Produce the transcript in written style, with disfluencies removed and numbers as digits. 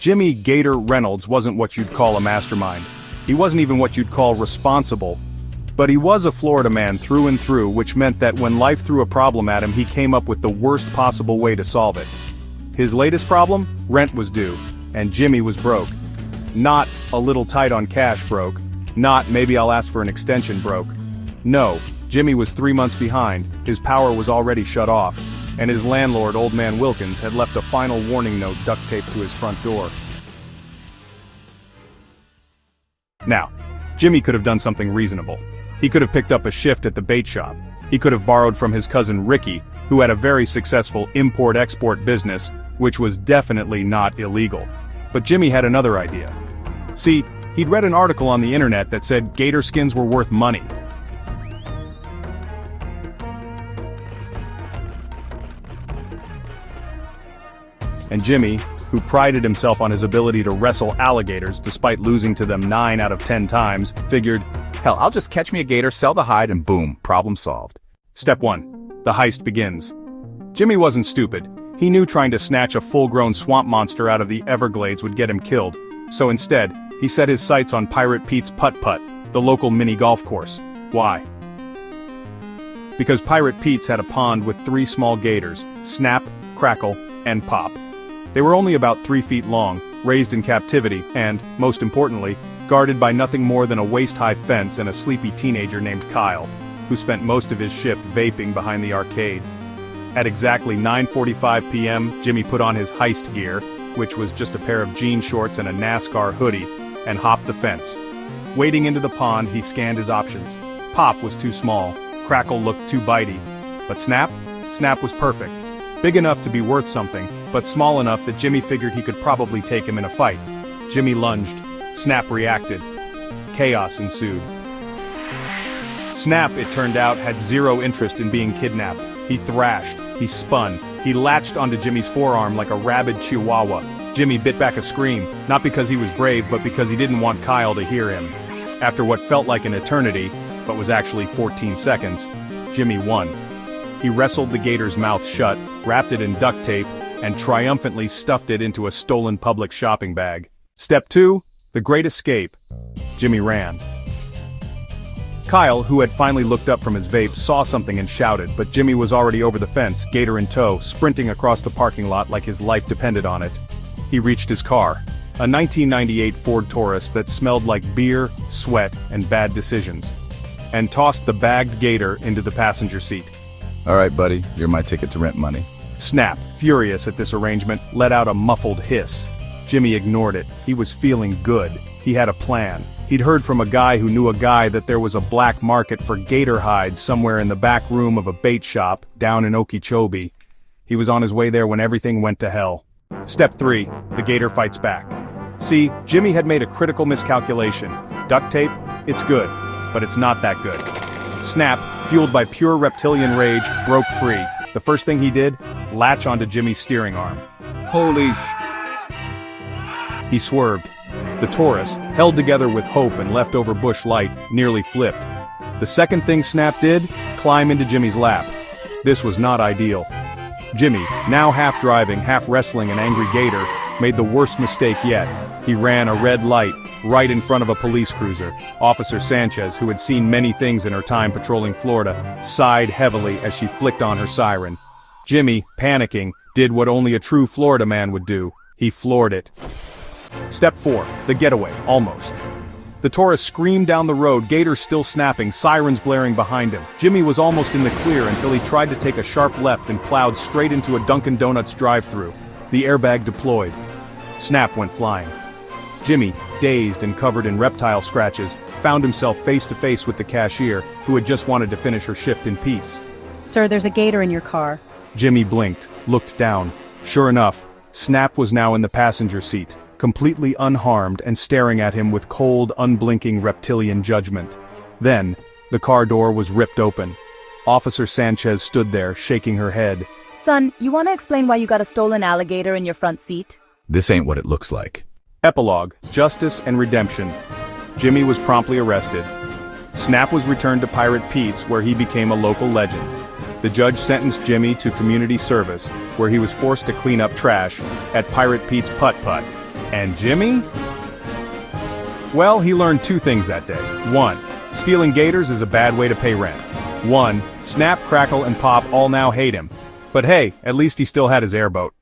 Jimmy "Gator" Reynolds wasn't what you'd call a mastermind. He wasn't even what you'd call responsible. But he was a Florida man through and through, which meant that when life threw a problem at him, he came up with the worst possible way to solve it. His latest problem? Rent was due. And Jimmy was broke. Not a little tight on cash broke. Not maybe I'll ask for an extension broke. No, Jimmy was 3 months behind, his power was already shut off, and his landlord, Old Man Wilkins, had left a final warning note duct taped to his front door. Now, Jimmy could have done something reasonable. He could have picked up a shift at the bait shop. He could have borrowed from his cousin Ricky, who had a very successful import-export business, which was definitely not illegal. But Jimmy had another idea. See, he'd read an article on the internet that said gator skins were worth money. And Jimmy, who prided himself on his ability to wrestle alligators despite losing to them 9 out of 10 times, figured, hell, I'll just catch me a gator, sell the hide, and boom, problem solved. Step 1. The heist begins. Jimmy wasn't stupid. He knew trying to snatch a full-grown swamp monster out of the Everglades would get him killed. So instead, he set his sights on Pirate Pete's Putt-Putt, the local mini golf course. Why? Because Pirate Pete's had a pond with 3 small gators, Snap, Crackle, and Pop. They were only about 3 feet long, raised in captivity, and, most importantly, guarded by nothing more than a waist-high fence and a sleepy teenager named Kyle, who spent most of his shift vaping behind the arcade. At exactly 9:45 p.m., Jimmy put on his heist gear, which was just a pair of jean shorts and a NASCAR hoodie, and hopped the fence. Wading into the pond, he scanned his options. Pop was too small, Crackle looked too bitey. But Snap? Snap was perfect. Big enough to be worth something, but small enough that Jimmy figured he could probably take him in a fight. Jimmy lunged. Snap reacted. Chaos ensued. Snap, it turned out, had zero interest in being kidnapped. He thrashed, he spun, he latched onto Jimmy's forearm like a rabid chihuahua. Jimmy bit back a scream, not because he was brave but because he didn't want Kyle to hear him. After what felt like an eternity, but was actually 14 seconds, Jimmy won. He wrestled the gator's mouth shut, wrapped it in duct tape, and triumphantly stuffed it into a stolen public shopping bag. Step 2. The Great Escape. Jimmy ran. Kyle, who had finally looked up from his vape, saw something and shouted, but Jimmy was already over the fence, gator in tow, sprinting across the parking lot like his life depended on it. He reached his car, a 1998 Ford Taurus that smelled like beer, sweat, and bad decisions, and tossed the bagged gator into the passenger seat. All right, buddy, you're my ticket to rent money. Snap, furious at this arrangement, let out a muffled hiss. Jimmy ignored it. He was feeling good. He had a plan. He'd heard from a guy who knew a guy that there was a black market for gator hides somewhere in the back room of a bait shop down in Okeechobee. He was on his way there when everything went to hell. Step 3. The gator fights back. See, Jimmy had made a critical miscalculation. Duct tape? It's good, but it's not that good. Snap, fueled by pure reptilian rage, broke free. The first thing he did? Latch onto Jimmy's steering arm. Holy He swerved. The Taurus, held together with hope and leftover bush light, nearly flipped. The second thing Snap did? Climb into Jimmy's lap. This was not ideal. Jimmy, now half driving, half wrestling an angry gator, made the worst mistake yet. He ran a red light, right in front of a police cruiser. Officer Sanchez, who had seen many things in her time patrolling Florida, sighed heavily as she flicked on her siren. Jimmy, panicking, did what only a true Florida man would do. He floored it. Step 4. The getaway, almost. The Taurus screamed down the road, gator still snapping, sirens blaring behind him. Jimmy was almost in the clear until he tried to take a sharp left and plowed straight into a Dunkin Donuts drive-thru. The airbag deployed. Snap went flying. Jimmy, dazed and covered in reptile scratches, found himself face to face with the cashier, who had just wanted to finish her shift in peace. Sir, there's a gator in your car. Jimmy blinked, looked down. Sure enough, Snap was now in the passenger seat, completely unharmed and staring at him with cold, unblinking reptilian judgment. Then, the car door was ripped open. Officer Sanchez stood there, shaking her head. Son, you want to explain why you got a stolen alligator in your front seat? This ain't what it looks like. Epilogue, Justice and Redemption. Jimmy was promptly arrested. Snap was returned to Pirate Pete's, where he became a local legend. The judge sentenced Jimmy to community service, where he was forced to clean up trash at Pirate Pete's Putt-Putt. And Jimmy? Well, he learned two things that day. 1. Stealing gators is a bad way to pay rent. 1. Snap, Crackle, and Pop all now hate him. But hey, at least he still had his airboat.